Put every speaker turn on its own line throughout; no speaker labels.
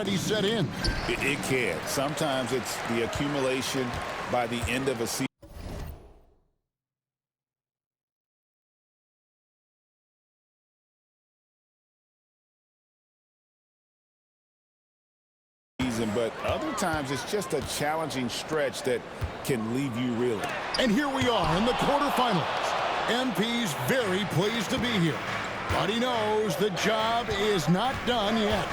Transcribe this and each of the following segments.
already set in.
It can. Sometimes it's the accumulation by the end of a season. But other times it's just a challenging stretch that can leave you reeling.
And here we are in the quarterfinals. MP's very pleased to be here, but he knows the job is not done yet.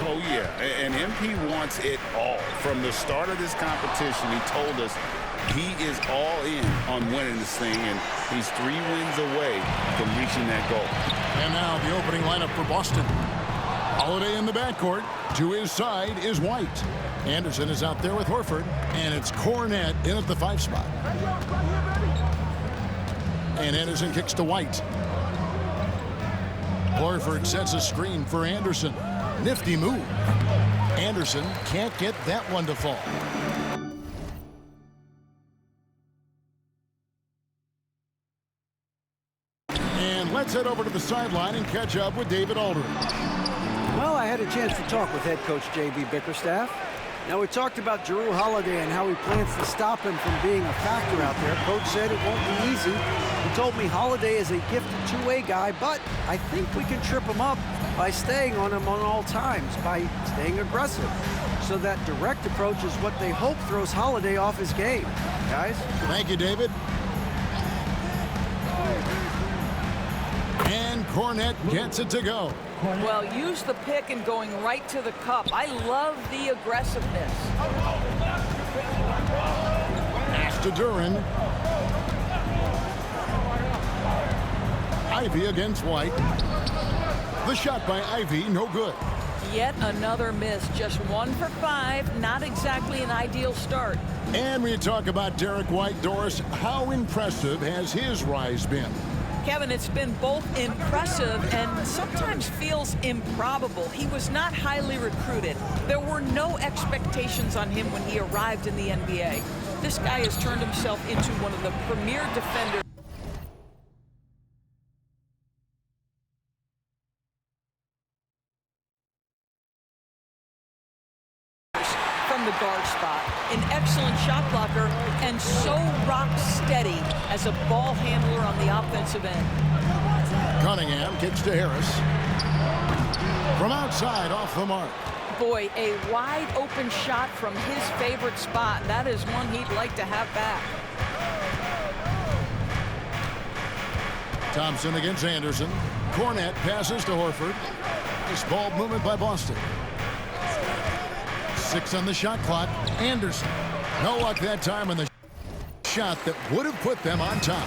Oh, yeah, and MP wants it all. From the start of this competition, he told us he is all in on winning this thing, and he's 3 wins away from reaching that goal.
And now the opening lineup for Boston. Holiday in the backcourt. To his side is White. Anderson is out there with Horford, and it's Cornette in at the 5 spot. And Anderson kicks to White. Horford sets a screen for Anderson. Nifty move. Anderson can't get that one to fall. And let's head over to the sideline and catch up with David Aldridge.
Well, I had a chance to talk with head coach J.B. Bickerstaff. Now, we talked about Jrue Holiday and how he plans to stop him from being a factor out there. Coach said it won't be easy. He told me Holiday is a gifted two-way guy, but I think we can trip him up by staying on him on all times, by staying aggressive. So that direct approach is what they hope throws Holiday off his game. Guys?
Thank you, David. And Cornette gets it to go.
Well, use the pick and going right to the cup. I love the aggressiveness.
Pass to Duran. Ivy against White. The shot by Ivy, no good.
Yet another miss. Just 1 for 5. Not exactly an ideal start.
And we talk about Derek White. Doris, how impressive has his rise been?
Kevin, it's been both impressive and sometimes feels improbable. He was not highly recruited. There were no expectations on him when he arrived in the NBA. This guy has turned himself into one of the premier defenders from the guard spot. An excellent shot blocker and so rock steady as a ball handler on the offensive end.
Cunningham kicks to Harris. From outside, off the mark.
Boy, a wide open shot from his favorite spot. That is one he'd like to have back.
Thompson against Anderson. Cornette passes to Horford. Nice ball movement by Boston. 6 on the shot clock. Anderson. No luck that time on the shot that would have put them on top.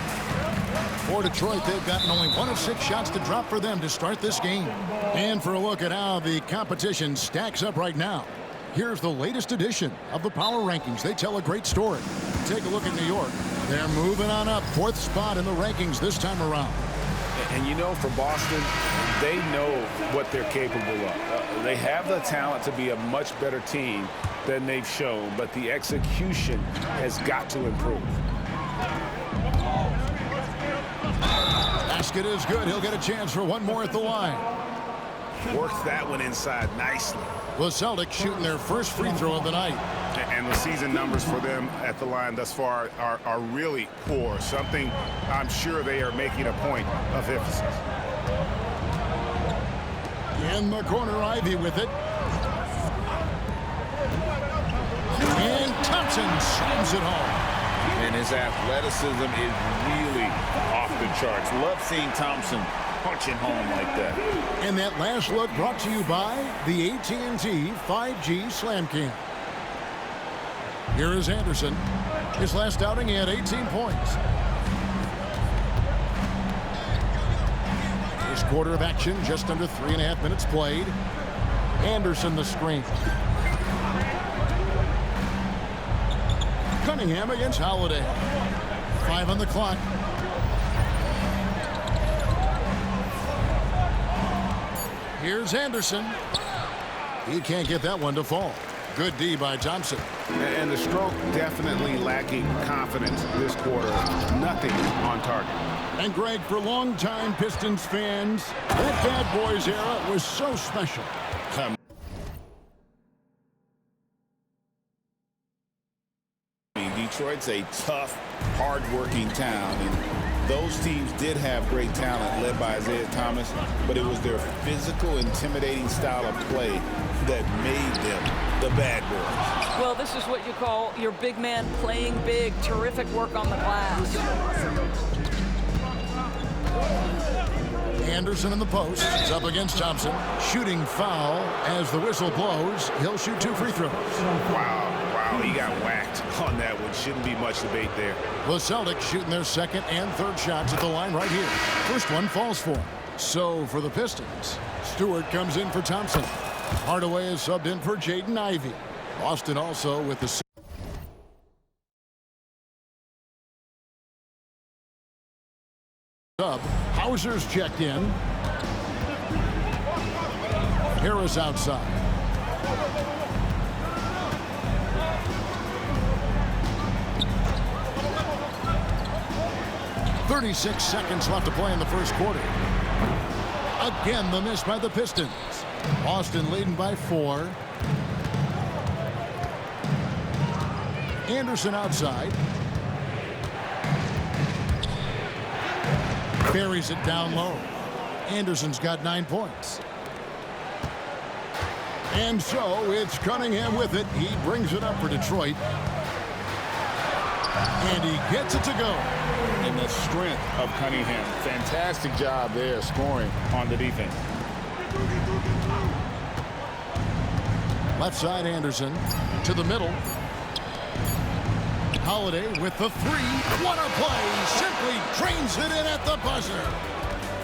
For Detroit, they've gotten only 1 of 6 shots to drop for them to start this game. And for a look at how the competition stacks up right now, here's the latest edition of the Power Rankings. They tell a great story. Take a look at New York. They're moving on up, 4th spot in the rankings this time around.
And you know, for Boston, they know what they're capable of. They have the talent to be a much better team than they've shown, but the execution has got to improve.
Basket is good. He'll get a chance for one more at the line.
Works that one inside nicely.
The Celtics shooting their first free throw of the night.
And the season numbers for them at the line thus far are really poor. Something I'm sure they are making a point of emphasis.
In the corner, Ivy with it. And Thompson slams it home.
And his athleticism is really off the charts. Love seeing Thompson punching home like that.
And that last look brought to you by the AT&T 5G Slam Cam. Here is Anderson. His last outing, he had 18 points. First quarter of action, just under 3.5 minutes played. Anderson the screen. Cunningham against Holiday. 5 on the clock. Here's Anderson. He can't get that one to fall. Good D by Thompson.
And the stroke definitely lacking confidence this quarter. Nothing on target.
And Greg, for longtime Pistons fans, that Bad Boys era was so special.
Detroit's a tough, hard-working town, and those teams did have great talent led by Isaiah Thomas, but it was their physical, intimidating style of play that made them the bad boys.
Well, this is what you call your big man playing big. Terrific work on the glass.
Anderson in the post. It's up against Thompson. Shooting foul as the whistle blows. He'll shoot 2 free throws.
Wow, he got whacked on that one. Shouldn't be much debate there.
The Celtics shooting their second and third shots at the line right here. First one falls for him. So for the Pistons, Stewart comes in for Thompson. Hardaway is subbed in for Jaden Ivey. Boston also with the sub. Hauser's checked in. Harris outside. "36 seconds left to play in the first quarter." Again, the miss by the Pistons. Boston leading by 4. Anderson outside. Buries it down low. Anderson's got 9 points. And so it's Cunningham with it. He brings it up for Detroit. And he gets it to go.
And the strength of Cunningham. Fantastic job there scoring on the defense.
Left side Anderson to the middle. Holiday with the 3. What a play! Simply drains it in at the buzzer.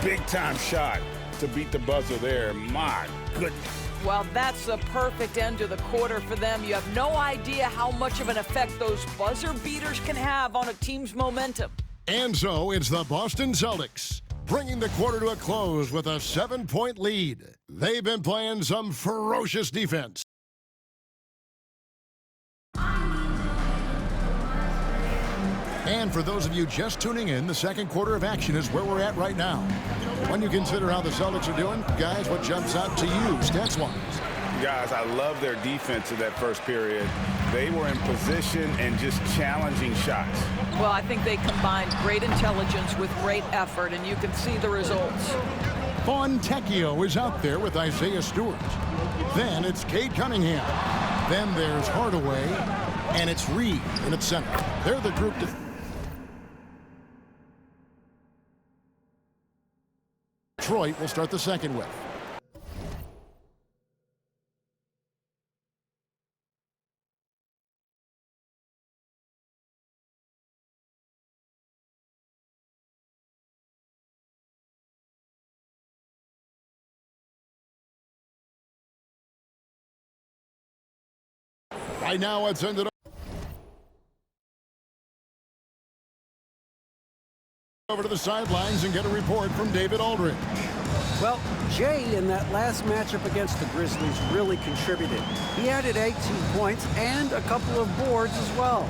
Big time shot to beat the buzzer there. My goodness.
Well, that's a perfect end to the quarter for them. You have no idea how much of an effect those buzzer beaters can have on a team's momentum.
And so it's the Boston Celtics bringing the quarter to a close with a 7-point lead. They've been playing some ferocious defense. And for those of you just tuning in, the second quarter of action is where we're at right now. When you consider how the Celtics are doing, guys, what jumps out to you stats-wise?
Guys, I love their defense in that first period. They were in position and just challenging shots.
Well, I think they combined great intelligence with great effort, and you can see the results.
Fontecchio is out there with Isaiah Stewart. Then it's Cade Cunningham. Then there's Hardaway, and it's Reed in its center. They're the group to... Detroit will start the second with. Right now it's ended over to the sidelines and get a report from David Aldridge.
Well, Jay in that last matchup against the Grizzlies really contributed. He added 18 points and a couple of boards as well.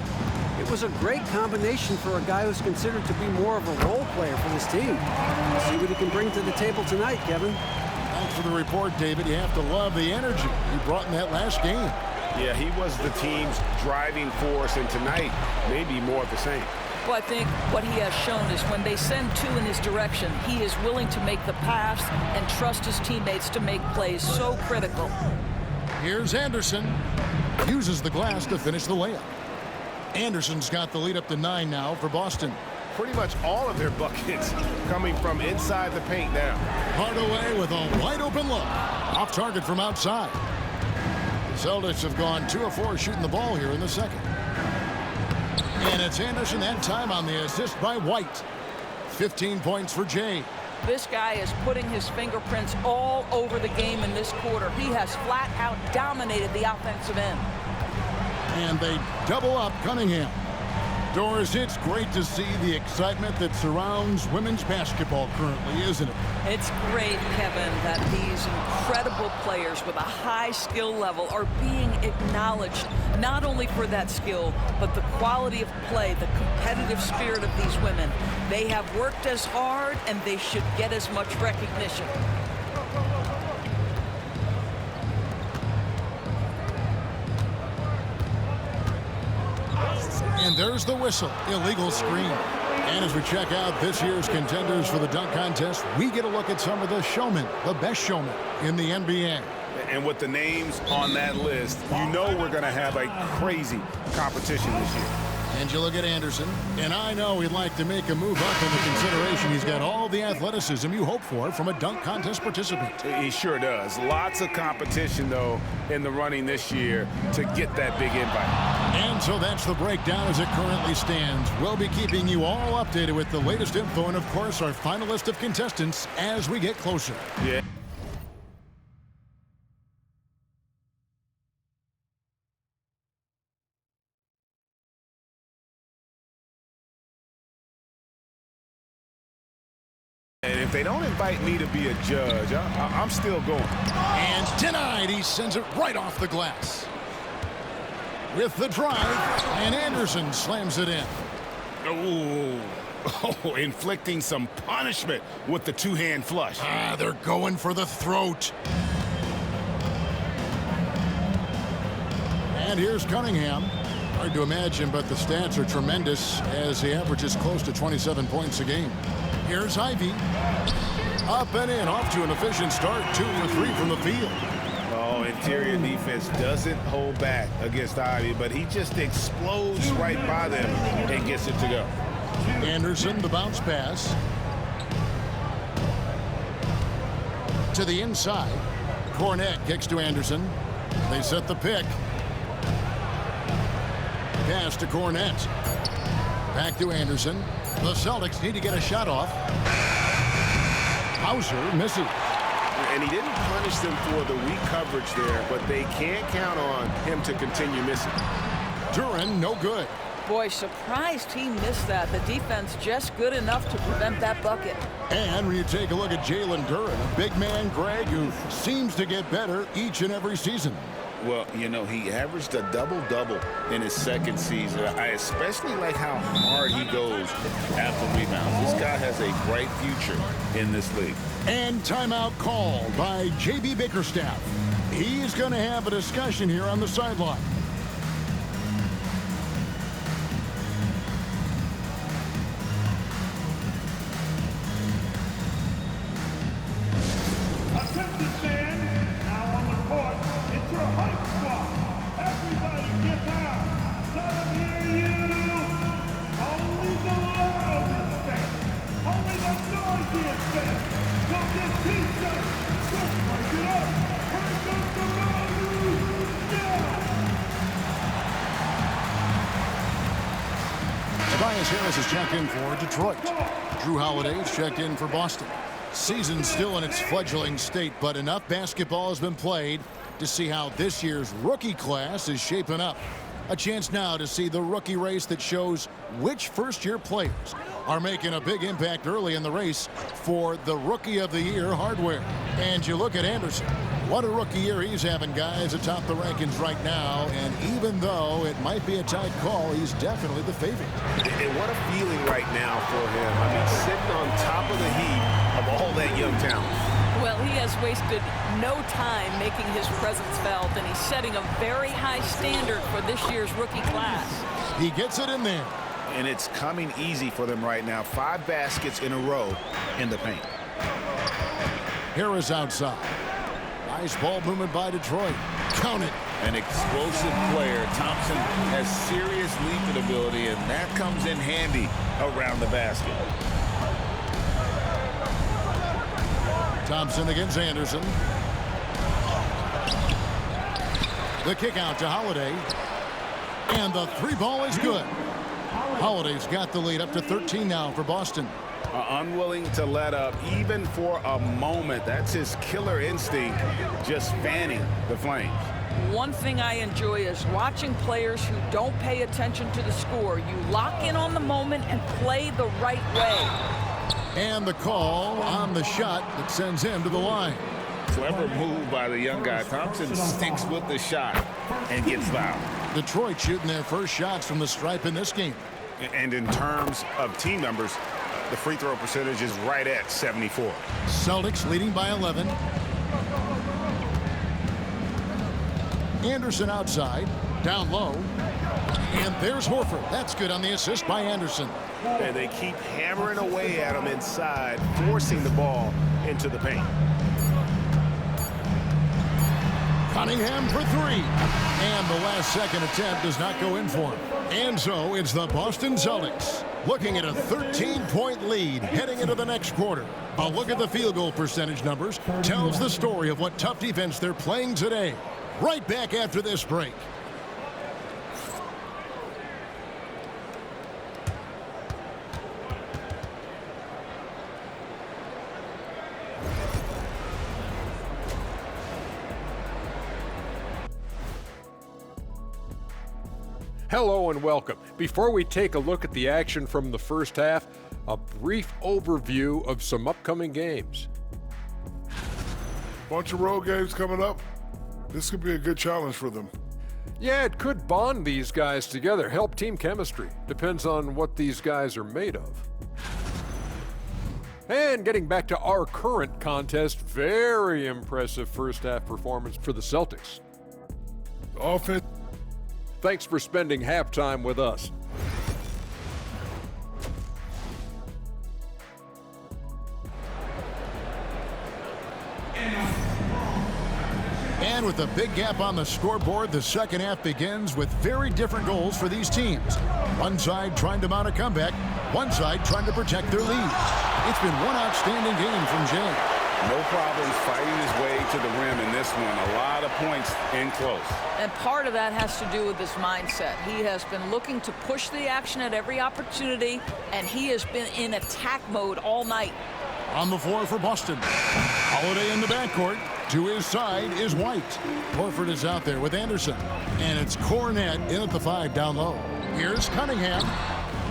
It was a great combination for a guy who's considered to be more of a role player for this team. We'll see what he can bring to the table tonight, Kevin.
Thanks for the report, David. You have to love the energy he brought in that last game.
Yeah, he was the team's driving force, and tonight, maybe more of the same.
Well, I think what he has shown is when they send 2 in his direction, he is willing to make the pass and trust his teammates to make plays so critical.
Here's Anderson. Uses the glass to finish the layup. Anderson's got the lead up to 9 now for Boston.
Pretty much all of their buckets coming from inside the paint now.
Hardaway with a wide open look. Off target from outside. The Celtics have gone 2 of 4 shooting the ball here in the second. And it's Anderson that time on the assist by White. 15 points for Jay.
This guy is putting his fingerprints all over the game in this quarter. He has flat out dominated the offensive end.
And they double up Cunningham. Doris, it's great to see the excitement that surrounds women's basketball currently, isn't it?
It's great, Kevin, that these incredible players with a high skill level are being acknowledged, not only for that skill, but the quality of play, the competitive spirit of these women. They have worked as hard, and they should get as much recognition.
And there's the whistle. Illegal screen. And as we check out this year's contenders for the dunk contest, we get a look at some of the showmen, the best showmen in the NBA.
And with the names on that list, you know we're going to have a crazy competition this year.
And you look at Anderson, and I know he'd like to make a move up in the consideration. He's got all the athleticism you hope for from a dunk contest participant.
He sure does. Lots of competition, though, in the running this year to get that big invite.
And so that's the breakdown as it currently stands. We'll be keeping you all updated with the latest info and, of course, our final list of contestants as we get closer.
Yeah. And if they don't invite me to be a judge, I'm still going.
And denied. He sends it right off the glass. With the drive, and Anderson slams it in.
Oh, inflicting some punishment with the two-hand flush.
They're going for the throat. And here's Cunningham. Hard to imagine, but the stats are tremendous as he averages close to 27 points a game. Here's Ivy. Up and in, off to an efficient start. 2 for 3 from the field.
Oh, interior defense doesn't hold back against Ivy, but he just explodes right by them and gets it to go.
Anderson, the bounce pass. To the inside. Cornette kicks to Anderson. They set the pick. Pass to Cornette. Back to Anderson. The Celtics need to get a shot off. Hauser misses.
And he didn't punish them for the weak coverage there, but they can't count on him to continue missing.
Duran, no good.
Boy, surprised he missed that. The defense just good enough to prevent that bucket.
And when you take a look at Jalen Duran, a big man, Greg, who seems to get better each and every season.
Well, you know, he averaged a double-double in his second season. I especially like how hard he goes after rebounds. This guy has a bright future in this league.
And timeout called by J.B. Bickerstaff. He's going to have a discussion here on the sideline. Harris is checked in for Detroit. Drew Holiday is checked in for Boston. Season's still in its fledgling state, but enough basketball has been played to see how this year's rookie class is shaping up. A chance now to see the rookie race that shows which first-year players are making a big impact early in the race for the Rookie of the Year hardware. And you look at Anderson. What a rookie year he's having, guys, atop the rankings right now. And even though it might be a tight call, he's definitely the favorite.
And what a feeling right now for him. I mean, sitting on top of the heap of all that young talent.
Well, he has wasted no time making his presence felt, and he's setting a very high standard for this year's rookie class.
He gets it in there.
And it's coming easy for them right now. 5 baskets in a row in the paint.
Harris outside. Nice ball movement by Detroit. Count it.
An explosive player. Thompson has serious leaping ability, and that comes in handy around the basket.
Thompson against Anderson. The kick out to Holiday. And the 3-ball is good. Holiday's got the lead up to 13 now for Boston.
Unwilling to let up even for a moment. That's his killer instinct, just fanning the flames.
One thing I enjoy is watching players who don't pay attention to the score. You lock in on the moment and play the right way.
And the call on the shot that sends him to the line.
Clever move by the young guy. Thompson sticks with the shot and gets fouled.
Detroit shooting their first shots from the stripe in this game.
And in terms of team numbers, the free throw percentage is right at 74.
Celtics leading by 11. Anderson outside. Down low. And there's Horford. That's good on the assist by Anderson.
And they keep hammering away at him inside, forcing the ball into the paint.
Cunningham for three. And the last second attempt does not go in for him. And so it's the Boston Celtics looking at a 13-point lead heading into the next quarter. A look at the field goal percentage numbers tells the story of what tough defense they're playing today. Right back after this break.
Hello and welcome. Before we take a look at the action from the first half, a brief overview of some upcoming games.
Bunch of road games coming up. This could be a good challenge for them.
Yeah, it could bond these guys together, help team chemistry. Depends on what these guys are made of. And getting back to our current contest, very impressive first half performance for the Celtics.
Offense.
Thanks for spending halftime with us.
And with a big gap on the scoreboard, the second half begins with very different goals for these teams. One side trying to mount a comeback, one side trying to protect their lead. It's been one outstanding game from Jay.
No problems fighting his way to the rim in this one. A lot of points in close.
And part of that has to do with his mindset. He has been looking to push the action at every opportunity, and he has been in attack mode all night.
On the floor for Boston. Holiday in the backcourt. To his side is White. Horford is out there with Anderson. And it's Cornette in at the 5 down low. Here's Cunningham.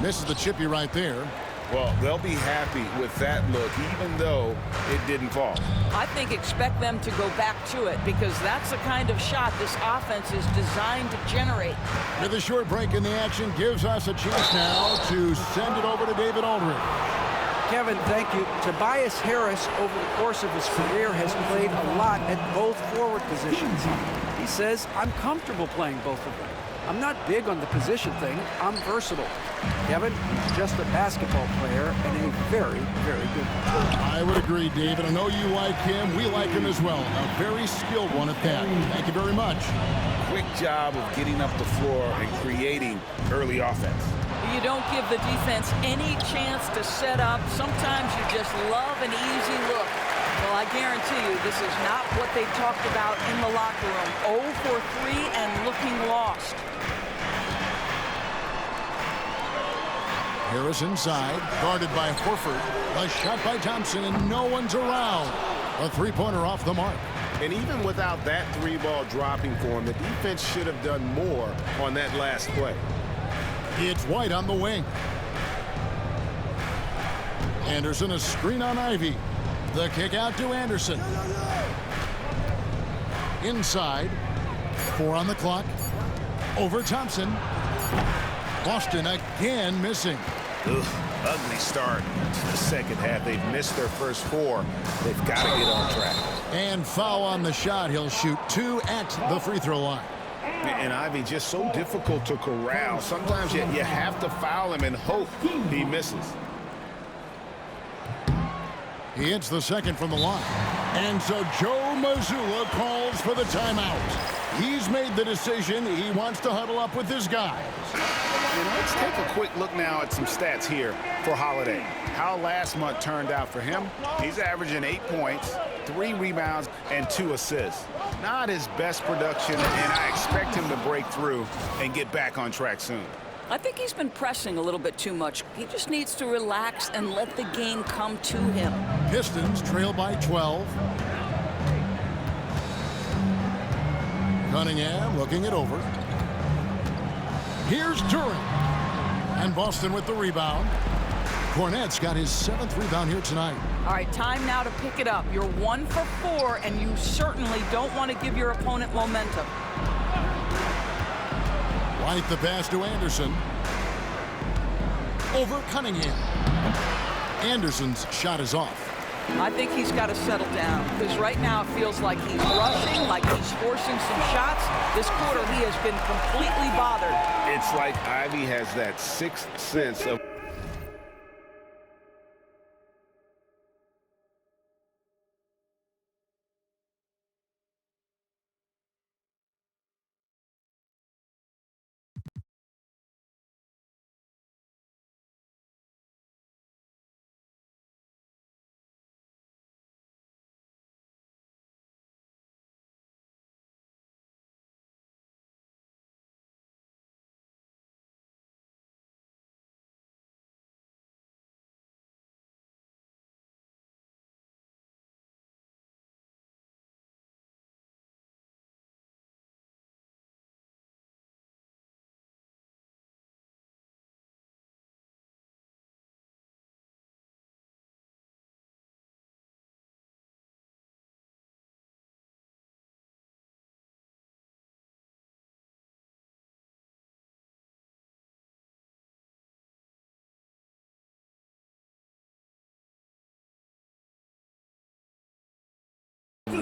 Misses the chippy right there.
Well, they'll be happy with that look, even though it didn't fall.
I think expect them to go back to it because that's the kind of shot this offense is designed to generate.
With a short break in the action, gives us a chance now to send it over to David Aldridge.
Kevin, thank you. Tobias Harris, over the course of his career, has played a lot at both forward positions. He says, I'm comfortable playing both of them. I'm not big on the position thing. I'm versatile. Kevin, just a basketball player and a very, very good one.
I would agree, David. I know you like him. We like him as well. A very skilled one at that. Thank you very much.
Quick job of getting up the floor and creating early offense.
You don't give the defense any chance to set up. Sometimes you just love an easy look. Well, I guarantee you this is not what they talked about in the locker room. 0 for 3 and looking lost.
Harris inside, guarded by Horford. A shot by Thompson, and no one's around. A three-pointer off the mark.
And even without that three ball dropping for him, the defense should have done more on that last play.
It's White on the wing. Anderson, a screen on Ivy. The kick out to Anderson. Inside. 4 on the clock. Over Thompson. Boston again missing.
Ugh, ugly start to the second half. They've missed their first 4. They've got to get on track.
And foul on the shot. He'll shoot 2 at the free throw line.
And Ivy just so difficult to corral. Sometimes you have to foul him and hope he misses.
He hits the second from the line. And so Joe Mazzulla calls for the timeout. He's made the decision. He wants to huddle up with his guys.
And let's take a quick look now at some stats here for Holiday. How last month turned out for him. He's averaging 8 points, 3 rebounds, and 2 assists. Not his best production, and I expect him to break through and get back on track soon.
I think he's been pressing a little bit too much. He just needs to relax and let the game come to him.
Pistons trail by 12. Cunningham looking it over. Here's Turing. And Boston with the rebound. Cornette's got his 7th rebound here tonight.
All right, time now to pick it up. You're 1 for 4, and you certainly don't want to give your opponent momentum.
White the pass to Anderson. Over Cunningham. Anderson's shot is off.
I think he's got to settle down because right now it feels like he's rushing, like he's forcing some shots. This quarter, he has been completely bothered.
It's like Ivy has that sixth sense of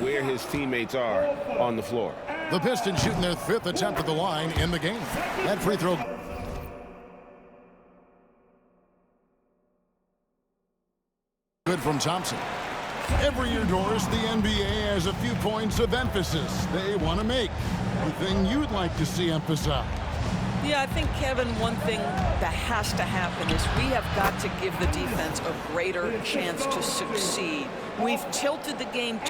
where his teammates are on the floor.
The Pistons shooting their 5th attempt at the line in the game. That free throw good from Thompson. Every year, Doris, the NBA has a few points of emphasis they want to make. Anything you'd like to see emphasized?
Yeah, I think, Kevin, one thing that has to happen is we have got to give the defense a greater chance to succeed. We've tilted the game.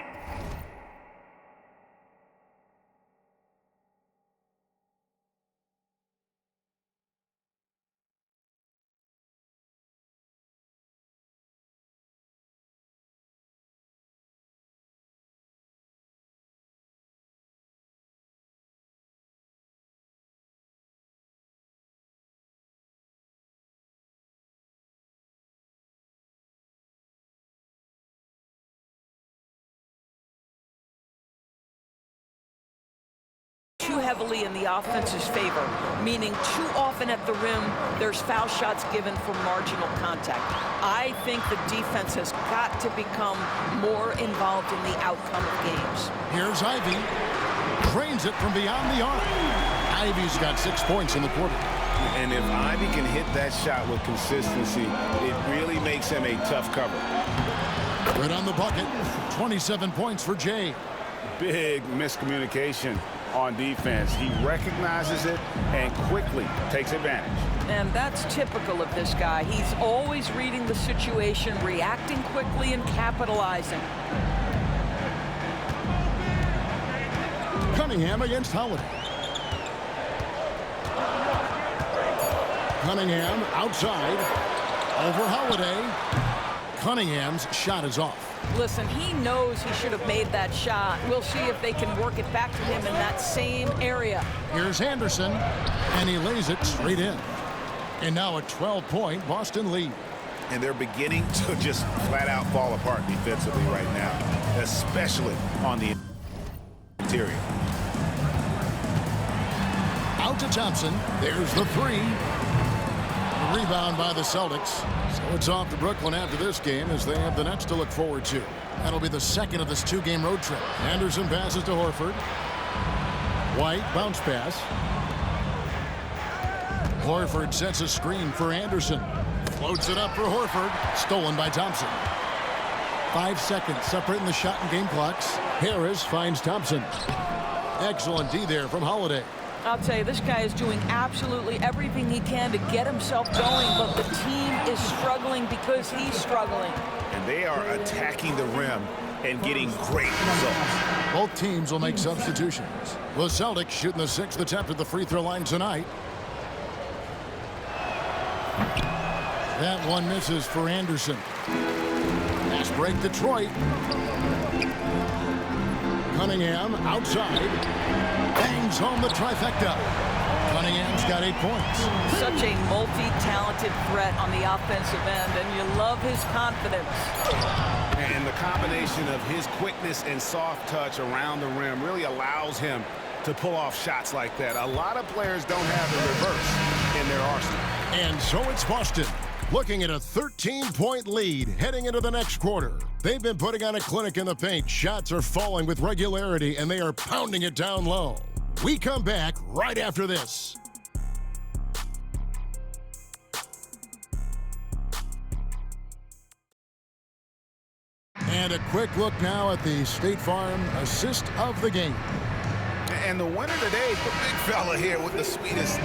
Too heavily in the offense's favor, meaning too often at the rim, there's foul shots given for marginal contact. I think the defense has got to become more involved in the outcome of games.
Here's Ivy. Drains it from beyond the arc. Ivy's got 6 points in the quarter.
And if Ivy can hit that shot with consistency, it really makes him a tough cover.
Right on the bucket. 27 points for Jay.
Big miscommunication on defense. He recognizes it and quickly takes advantage.
And that's typical of this guy. He's always reading the situation, reacting quickly, and capitalizing.
Cunningham against Holiday. Cunningham outside. Over Holiday. Cunningham's shot is off.
Listen, he knows he should have made that shot. We'll see if they can work it back to him in that same area.
Here's Anderson, and he lays it straight in. And now a 12-point Boston lead.
And they're beginning to just flat out fall apart defensively right now, especially on the interior.
Out to Thompson. There's the three. The rebound by the Celtics. So it's off to Brooklyn after this game as they have the Nets to look forward to. That'll be the second of this 2-game road trip. Anderson passes to Horford. White bounce pass. Horford sets a screen for Anderson. Floats it up for Horford. Stolen by Thompson. 5 seconds separating the shot and game clocks. Harris finds Thompson. Excellent D there from Holiday.
I'll tell you, this guy is doing absolutely everything he can to get himself going, but the team is struggling because he's struggling.
And they are attacking the rim and getting great results.
Both teams will make substitutions. The Celtics shooting the 6th attempt at the free throw line tonight. That one misses for Anderson. Pass break Detroit. Cunningham outside. Bangs home the trifecta. Cunningham's got 8 points.
Such a multi-talented threat on the offensive end, and you love his confidence.
And the combination of his quickness and soft touch around the rim really allows him to pull off shots like that. A lot of players don't have the reverse in their arsenal.
And so it's Boston. looking at a 13-point lead heading into the next quarter. They've been putting on a clinic in the paint. Shots are falling with regularity, and they are pounding it down low. We come back right after this. And a quick look now at the State Farm assist of the game.
And the winner today, the big fella here with the sweetest.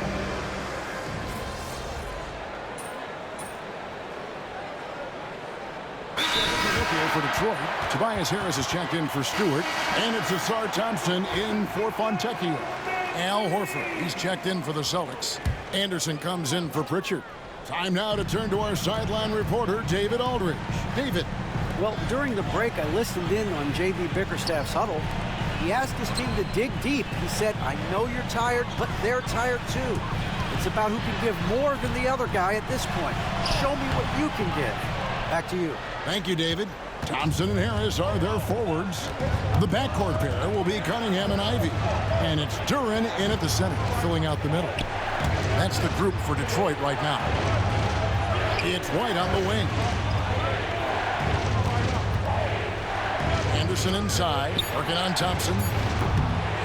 For Detroit, Tobias Harris is checked in for Stewart, and it's Asar Thompson in for Fontecchio. Al Horford, he's checked in for the Celtics. Anderson comes in for Pritchard. Time now to turn to our sideline reporter, David Aldridge. David.
Well, during the break, I listened in on J.B. Bickerstaff's huddle. He asked his team to dig deep. He said, I know you're tired, but they're tired too. It's about who can give more than the other guy at this point. Show me what you can give. Back to you.
Thank you, David. Thompson and Harris are their forwards. The backcourt pair will be Cunningham and Ivy. And it's Duren in at the center, filling out the middle. That's the group for Detroit right now. It's White on the wing. Anderson inside, working on Thompson.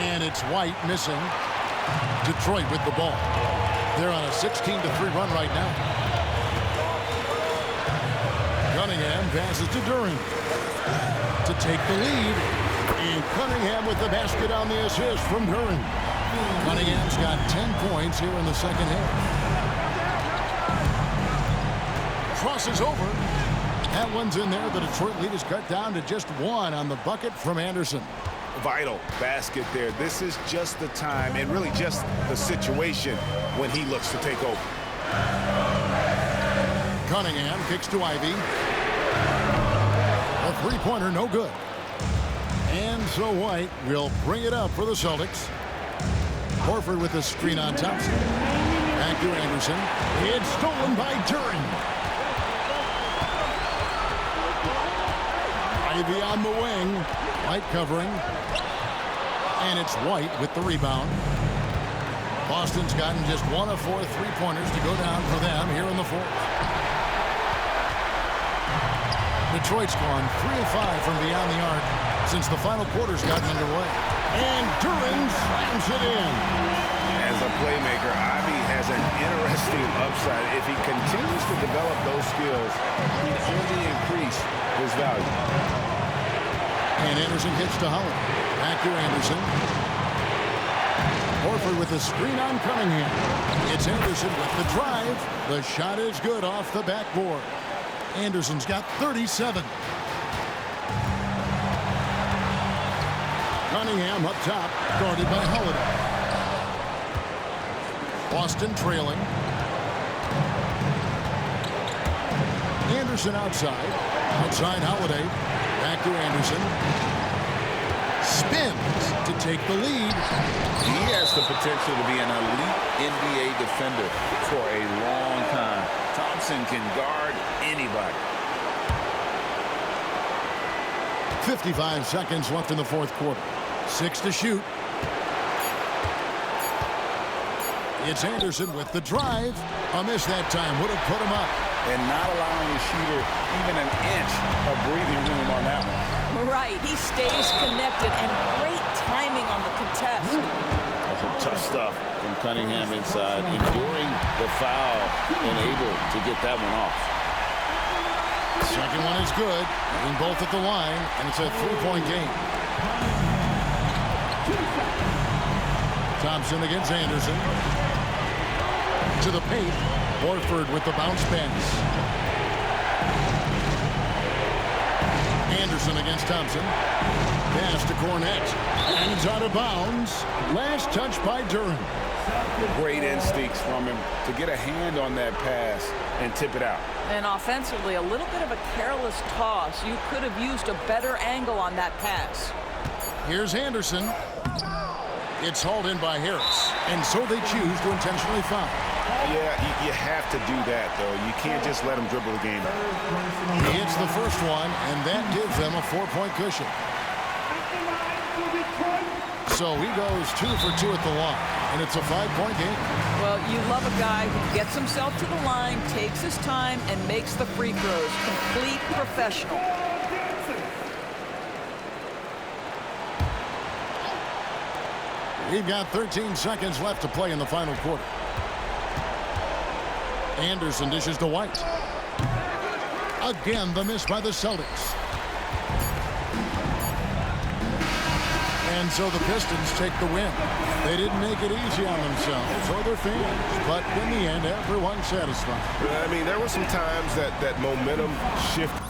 And it's White missing. Detroit with the ball. They're on a 16-3 run right now. Cunningham passes to Duren to take the lead. And Cunningham with the basket on the assist from Duren. Cunningham's got 10 points here in the second half. Crosses over. That one's in there. The Detroit lead is cut down to just one on the bucket from Anderson.
Vital basket there. This is just the time and really just the situation when he looks to take over.
Cunningham kicks to Ivy. A three-pointer, no good. And so White will bring it up for the Celtics. Horford with the screen on Thompson. Back to Anderson. It's stolen by Duren. Ivy on the wing. White covering. And it's White with the rebound. Boston's gotten just one of 4 three-pointers to go down for them here in the fourth. Detroit's gone 3 of 5 from beyond the arc since the final quarter's gotten underway. And Duren slams it in.
As a playmaker, Ivy has an interesting upside. If he continues to develop those skills, he can only increase his value.
And Anderson hits to Holland. Back to Anderson. Horford with the screen on Cunningham. It's Anderson with the drive. The shot is good off the backboard. Anderson's got 37. Cunningham up top, guarded by Holiday. Boston trailing. Anderson outside. Outside Holiday. Back to Anderson. Spins to take the lead.
He has the potential to be an elite NBA defender for a long time. Thompson can guard anybody.
55 seconds left in the fourth quarter. 6 to shoot. It's Anderson with the drive. A miss that time would have put him up.
And not allowing the shooter even an inch of breathing room on that one.
Right, he stays connected, and great timing on the contest.
That's some tough stuff from Cunningham inside, enduring the foul and able to get that one off.
Second one is good. Getting both at the line, and it's a 3-point game. Thompson against Anderson. To the paint. Horford with the bounce pass. Anderson against Thompson. Pass to Cornette. And he's out of bounds. Last touch by Duren.
Great instincts from him to get a hand on that pass and tip it out.
And offensively, a little bit of a careless toss. You could have used a better angle on that pass.
Here's Anderson. It's hauled in by Harris. And so they choose to intentionally foul.
Yeah, you have to do that, though. You can't just let him dribble the game.
He hits the first one, and that gives them a 4-point cushion. So he goes 2 for 2 at the line, and it's a 5-point game.
Well, you love a guy who gets himself to the line, takes his time, and makes the free throws. Complete professional.
We've got 13 seconds left to play in the final quarter. Anderson dishes to White. Again, the miss by the Celtics. And so the Pistons take the win. They didn't make it easy on themselves or their fans, but in the end, everyone's satisfied.
I mean, there were some times that momentum shifted.